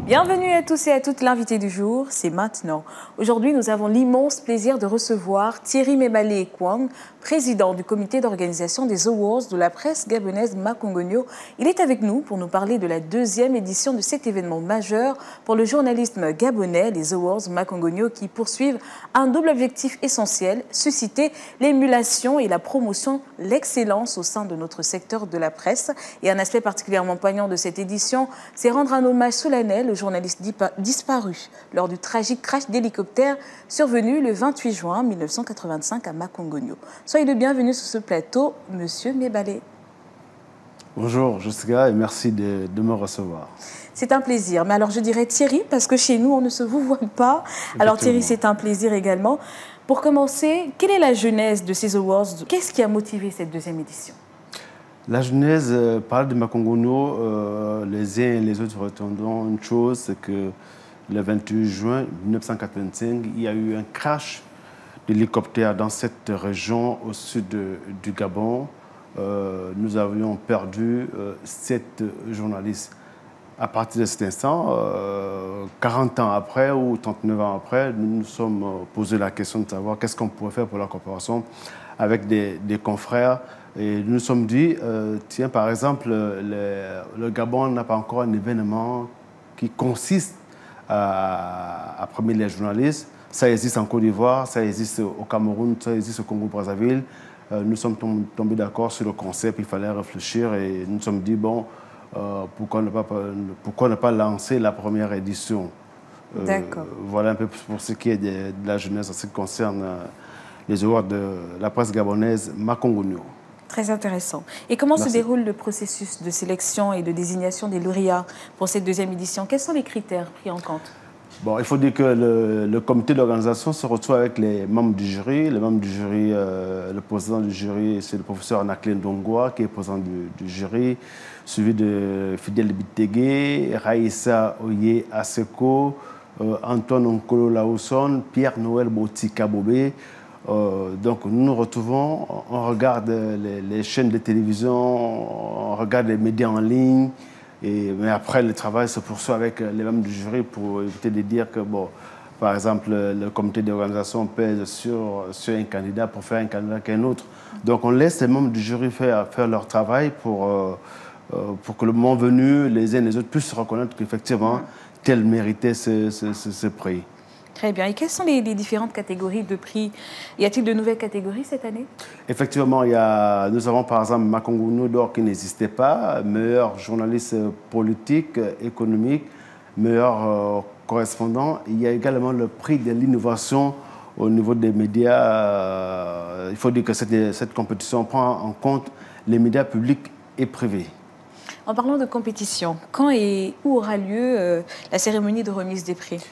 Bienvenue à tous et à toutes, l'invité du jour, c'est maintenant. Aujourd'hui, nous avons l'immense plaisir de recevoir Thierry Mebalé-Ekwang, président du comité d'organisation des Awards de la presse gabonaise Makongogno. Il est avec nous pour nous parler de la deuxième édition de cet événement majeur pour le journalisme gabonais, les Awards Makongogno, qui poursuivent un double objectif essentiel, susciter l'émulation et la promotion, l'excellence au sein de notre secteur de la presse. Et un aspect particulièrement poignant de cette édition, c'est rendre un hommage solennel au journaliste disparu lors du tragique crash d'hélicoptère survenu le 28 juin 1985 à Makongogno. Soyez le bienvenu sur ce plateau, Monsieur Mebalé. Bonjour Jessica et merci de me recevoir. C'est un plaisir. Mais alors je dirais Thierry, parce que chez nous on ne se vous voit pas. Alors Thierry, c'est un plaisir également. Pour commencer, quelle est la genèse de ces awards? Qu'est-ce qui a motivé cette deuxième édition? La genèse parle de Makongogno. Les uns et les autres retendons une chose, c'est que le 28 juin 1985, il y a eu un crash d'hélicoptère dans cette région au sud du Gabon. Nous avions perdu 7 journalistes. À partir de cet instant, 40 ans après ou 39 ans après, nous nous sommes posé la question de savoir qu'est-ce qu'on pourrait faire pour la coopération avec des confrères. Et nous nous sommes dit, tiens, par exemple, le Gabon n'a pas encore un événement qui consiste à premier les journalistes. Ça existe en Côte d'Ivoire, ça existe au Cameroun, ça existe au Congo-Brazzaville. Nous sommes tombés d'accord sur le concept, il fallait réfléchir et nous nous sommes dit, bon, pourquoi ne pas lancer la première édition? D'accord. Voilà un peu pour ce qui est de la jeunesse en ce qui concerne les awards de la presse gabonaise Makongogno. Très intéressant. Et comment se déroule le processus de sélection et de désignation des lauréats pour cette deuxième édition? Quels sont les critères pris en compte? Bon, il faut dire que le comité d'organisation se retrouve avec les membres du jury. Les membres du jury, le président du jury, c'est le professeur Anakle Ndongwa, qui est président du jury, suivi de Fidel Bittegué, Raïssa Oye Aseko, Antoine Onkolo Laoson, Pierre-Noël Botika Bobé. Donc nous nous retrouvons, on regarde les chaînes de télévision, on regarde les médias en ligne, mais après le travail se poursuit avec les membres du jury pour éviter de dire que, bon, par exemple, le comité d'organisation pèse sur un candidat pour faire un candidat qu'un autre. Donc on laisse les membres du jury faire leur travail pour que le moment venu, les uns et les autres puissent reconnaître qu'effectivement, tel méritait ce prix. Très bien. Et quelles sont les différentes catégories de prix? Y a-t-il de nouvelles catégories cette année? Effectivement, nous avons par exemple Makongogno d'or qui n'existait pas, meilleur journaliste politique, économique, meilleur correspondant. Il y a également le prix de l'innovation au niveau des médias. Il faut dire que cette compétition prend en compte les médias publics et privés. En parlant de compétition, quand et où aura lieu la cérémonie de remise des prix?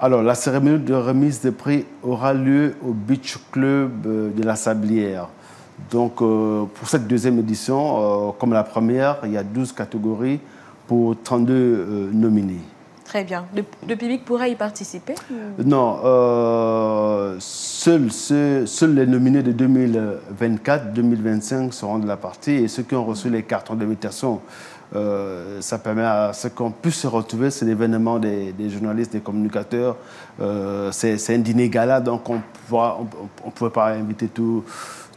Alors, la cérémonie de remise des prix aura lieu au Beach Club de la Sablière. Donc, pour cette deuxième édition, comme la première, il y a 12 catégories pour 32 nominés. Très bien. Le public pourra y participer? Non, seuls les nominés de 2024-2025 seront de la partie et ceux qui ont reçu les cartons d'invitation. Ça permet à ce qu'on puisse se retrouver. C'est l'événement des journalistes, des communicateurs. C'est un dîner gala, donc on ne pouvait pas inviter tout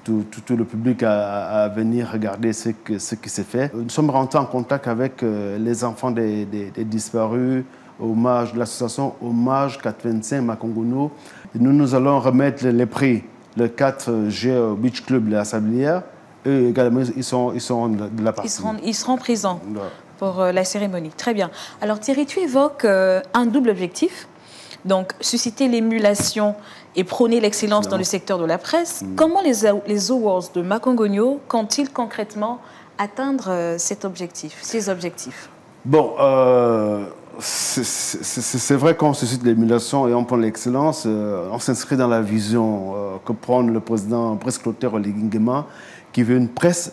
le public à venir regarder ce qui s'est fait. Nous sommes rentrés en contact avec les enfants des disparus, l'association Hommage 425 Makongogno. Nous allons remettre les prix le 4 juillet au Beach Club de la Sablière. Eux également, ils seront de la partie. Ils seront présents pour la cérémonie. Très bien. Alors Thierry, tu évoques un double objectif, donc susciter l'émulation et prôner l'excellence dans le secteur de la presse. Comment les awards de Makongogno comptent-ils concrètement atteindre ces objectifs? Bon, c'est vrai qu'on suscite l'émulation et on prend l'excellence. On s'inscrit dans la vision que prend le président Brice Clotaire Oligui-Nguema, qui veut une presse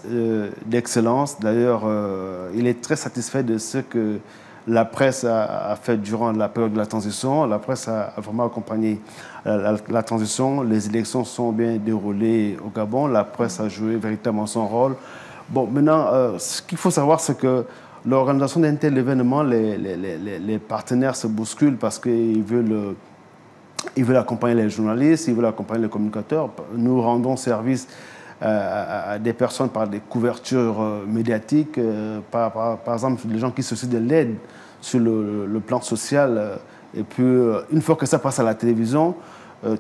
d'excellence. D'ailleurs, il est très satisfait de ce que la presse a fait durant la période de la transition. La presse a vraiment accompagné la transition. Les élections sont bien déroulées au Gabon. La presse a joué véritablement son rôle. Bon, maintenant, ce qu'il faut savoir, c'est que l'organisation d'un tel événement, les partenaires se bousculent parce qu'ils veulent accompagner les journalistes, ils veulent accompagner les communicateurs. Nous rendons service à des personnes par des couvertures médiatiques, par exemple les gens qui se soucient de l'aide sur le plan social. Et puis, une fois que ça passe à la télévision,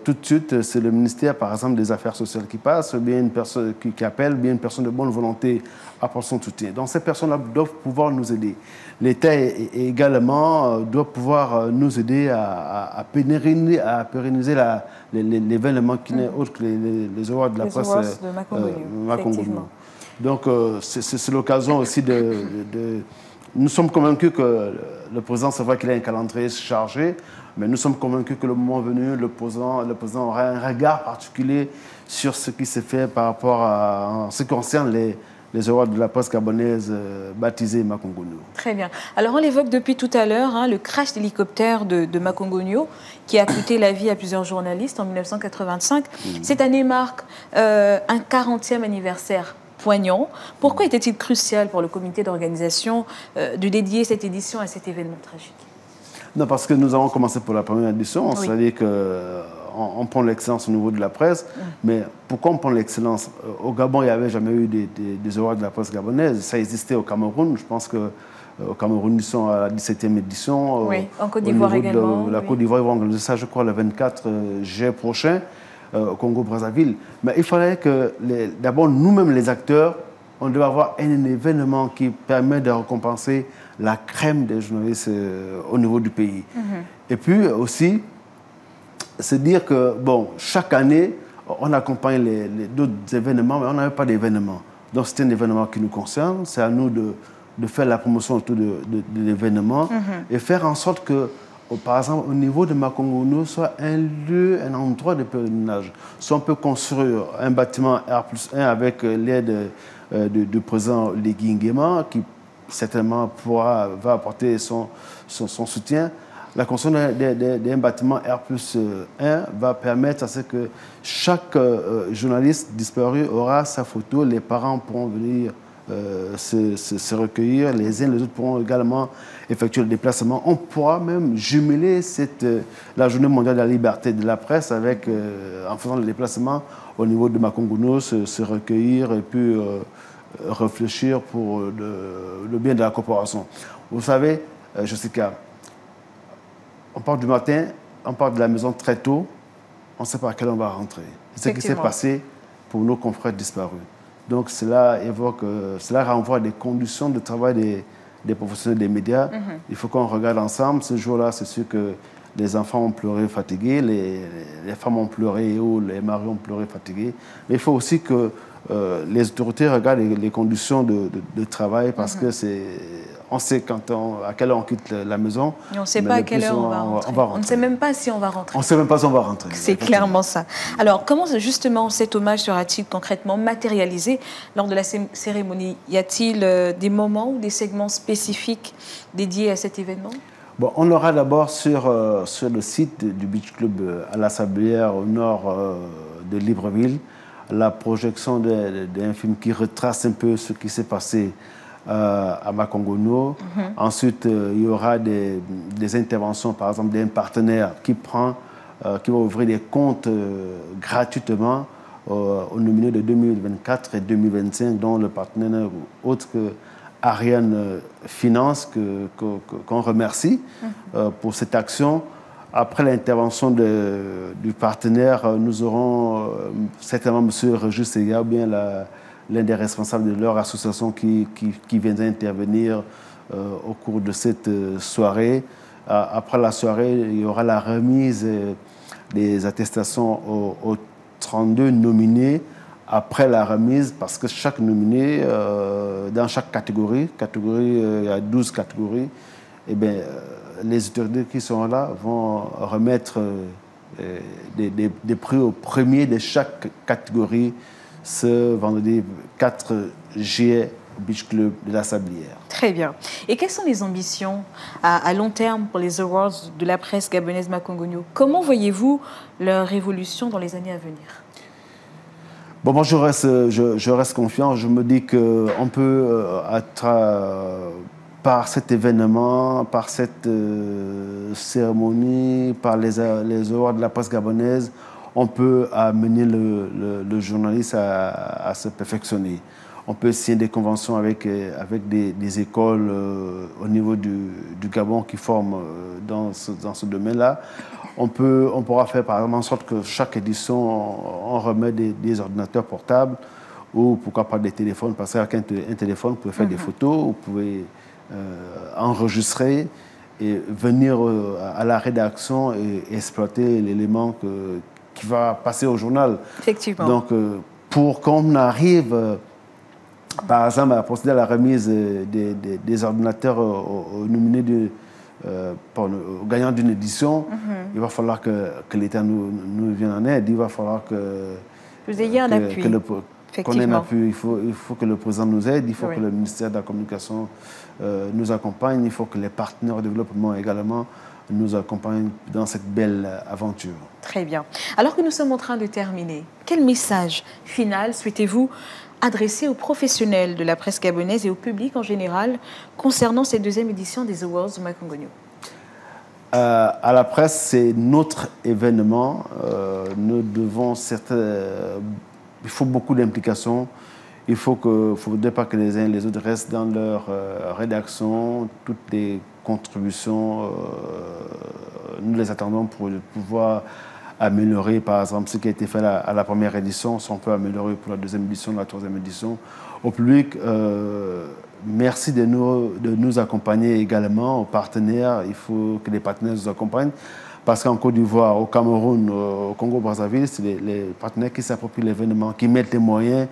tout de suite, c'est le ministère, par exemple, des Affaires sociales qui passe, bien une personne qui appelle, bien une personne de bonne volonté apporte son soutien. Donc, ces personnes-là doivent pouvoir nous aider. L'État également doit pouvoir nous aider à pérenniser l'événement qui n'est autre que les awards de la presse de Makongonu. Donc, c'est l'occasion aussi Nous sommes convaincus que le président, c'est vrai qu'il a un calendrier chargé, mais nous sommes convaincus que le moment venu, le président aura un regard particulier sur ce qui s'est fait par rapport en ce qui concerne les awards de la presse gabonaise baptisés Makongonu. Très bien. Alors, on l'évoque depuis tout à l'heure, le crash d'hélicoptère de Makongonu, qui a coûté la vie à plusieurs journalistes en 1985. Cette année marque un 40e anniversaire poignant. Pourquoi était-il crucial pour le comité d'organisation de dédier cette édition à cet événement tragique? Non, parce que nous avons commencé pour la première édition, c'est-à-dire qu'on prend l'excellence au niveau de la presse, mais pourquoi on prend l'excellence? Au Gabon, il n'y avait jamais eu des awards de la presse gabonaise, ça existait au Cameroun, je pense qu'au Cameroun, ils sont à la 17e édition. Oui, en Côte d'Ivoire également. La Côte d'Ivoire, ils vont organiser ça, je crois, le 24 juillet prochain, au Congo-Brazzaville. Mais il fallait que, d'abord, nous-mêmes, les acteurs, on devait avoir un événement qui permet de récompenser la crème des journalistes au niveau du pays. Et puis aussi, se dire que, bon, chaque année, on accompagne d'autres événements, mais on n'avait pas d'événement. Donc, c'est un événement qui nous concerne. C'est à nous de faire la promotion autour de l'événement et faire en sorte que, par exemple, au niveau de Makongonu, soit un lieu, un endroit de pèlerinage. Soit on peut construire un bâtiment R+1 avec l'aide du président Légui Nguema, qui certainement va apporter son soutien. La construction d'un bâtiment R+1 va permettre à ce que chaque journaliste disparu aura sa photo. Les parents pourront venir se recueillir. Les uns et les autres pourront également effectuer le déplacement. On pourra même jumeler la Journée mondiale de la liberté de la presse avec, en faisant le déplacement au niveau de Makongonu, se recueillir et puis réfléchir pour le bien de la corporation. Vous savez, Jessica, on part du matin, on part de la maison très tôt, on ne sait pas à quelle heure on va rentrer. C'est ce qui s'est passé pour nos confrères disparus. Donc cela renvoie à des conditions de travail des professionnels des médias. Il faut qu'on regarde ensemble. Ce jour-là, c'est sûr que les enfants ont pleuré fatigués, les femmes ont pleuré ou les maris ont pleuré fatigués. Mais il faut aussi que les autorités regardent les conditions de travail parce que on sait à quelle heure on quitte la maison. Et on ne sait pas à quelle heure on va rentrer. On ne sait même pas si on va rentrer. On ne sait même pas si on va rentrer. C'est clairement ça. Alors, comment justement cet hommage sera-t-il concrètement matérialisé lors de la cérémonie? Y a-t-il des moments ou des segments spécifiques dédiés à cet événement? Bon, on aura d'abord sur le site du Beach Club à la Sablière, au nord de Libreville, la projection d'un film qui retrace un peu ce qui s'est passé à Makongonu. Ensuite, il y aura des interventions, par exemple, d'un partenaire qui va ouvrir des comptes gratuitement aux nominés de 2024 et 2025, dont le partenaire autre que Ariane Finance, qu'on remercie pour cette action. Après l'intervention du partenaire, nous aurons certainement M. Régis Sega, ou bien l'un des responsables de leur association qui viendra intervenir au cours de cette soirée. Après la soirée, il y aura la remise des attestations aux 32 nominés. Après la remise, parce que chaque nominé, dans chaque catégorie, il y a 12 catégories, et bien, les autorités qui sont là vont remettre des prix aux premiers de chaque catégorie ce vendredi 4 juillet au Beach Club de la Sablière. Très bien. Et quelles sont les ambitions à long terme pour les awards de la presse gabonaise Makongonu? Comment voyez-vous leur évolution dans les années à venir? Bon, moi, je reste confiant. Je me dis qu'on peut être par cet événement, par cette cérémonie, par les awards de la presse gabonaise, on peut amener le journaliste à se perfectionner. On peut signer des conventions avec des écoles au niveau du Gabon qui forment dans ce domaine-là. On pourra faire par exemple en sorte que chaque édition, on remet des ordinateurs portables ou pourquoi pas des téléphones, parce qu'avec un téléphone, vous pouvez faire des photos, vous pouvez enregistrer et venir à la rédaction et exploiter l'élément qui va passer au journal. Effectivement. Donc, pour qu'on arrive, par exemple, à procéder à la remise des ordinateurs aux nominés au gagnant d'une édition, il va falloir que l'État nous vienne en aide. Il va falloir que vous ayez un appui. Qu'on ait un appui. Il faut que le président nous aide, il faut que le ministère de la Communication nous accompagne, il faut que les partenaires de développement également nous accompagnent dans cette belle aventure. Très bien. Alors que nous sommes en train de terminer, quel message final souhaitez-vous adresser aux professionnels de la presse gabonaise et au public en général concernant cette deuxième édition des Awards de Makongogno? À la presse, c'est notre événement. Nous devons il faut beaucoup d'implication. Il ne faudrait pas que les uns et les autres restent dans leur rédaction. Toutes les contributions, nous les attendons pour pouvoir améliorer, par exemple, ce qui a été fait à la première édition, si on peut améliorer pour la deuxième édition, la troisième édition. Au public, merci de nous accompagner également, aux partenaires. Il faut que les partenaires nous accompagnent. Parce qu'en Côte d'Ivoire, au Cameroun, au Congo-Brazzaville, c'est les partenaires qui s'approprient l'événement, qui mettent les moyens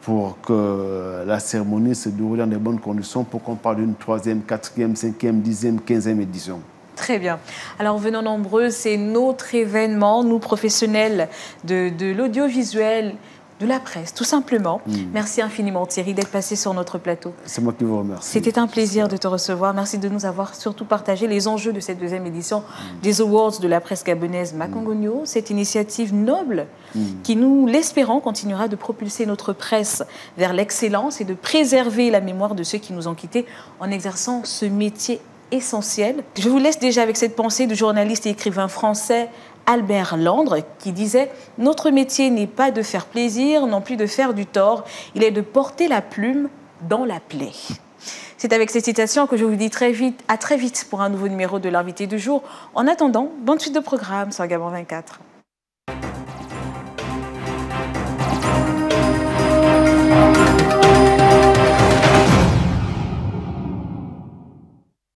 pour que la cérémonie se déroule dans de bonnes conditions, pour qu'on parle d'une 3e, 4e, 5e, 10e, 15e édition. Très bien. Alors, venons nombreux, c'est notre événement, nous professionnels de l'audiovisuel, de la presse, tout simplement. Merci infiniment, Thierry, d'être passé sur notre plateau. C'est moi qui vous remercie. C'était un plaisir de te recevoir. Merci de nous avoir surtout partagé les enjeux de cette deuxième édition des Awards de la presse gabonaise Makongogno. Cette initiative noble qui, nous l'espérons, continuera de propulser notre presse vers l'excellence et de préserver la mémoire de ceux qui nous ont quittés en exerçant ce métier essentiel. Je vous laisse déjà avec cette pensée du journaliste et écrivain français Albert Landre, qui disait « Notre métier n'est pas de faire plaisir, non plus de faire du tort, il est de porter la plume dans la plaie. » C'est avec cette citation que je vous dis à très vite pour un nouveau numéro de l'invité du jour. En attendant, bonne suite de programme sur Gabon 24.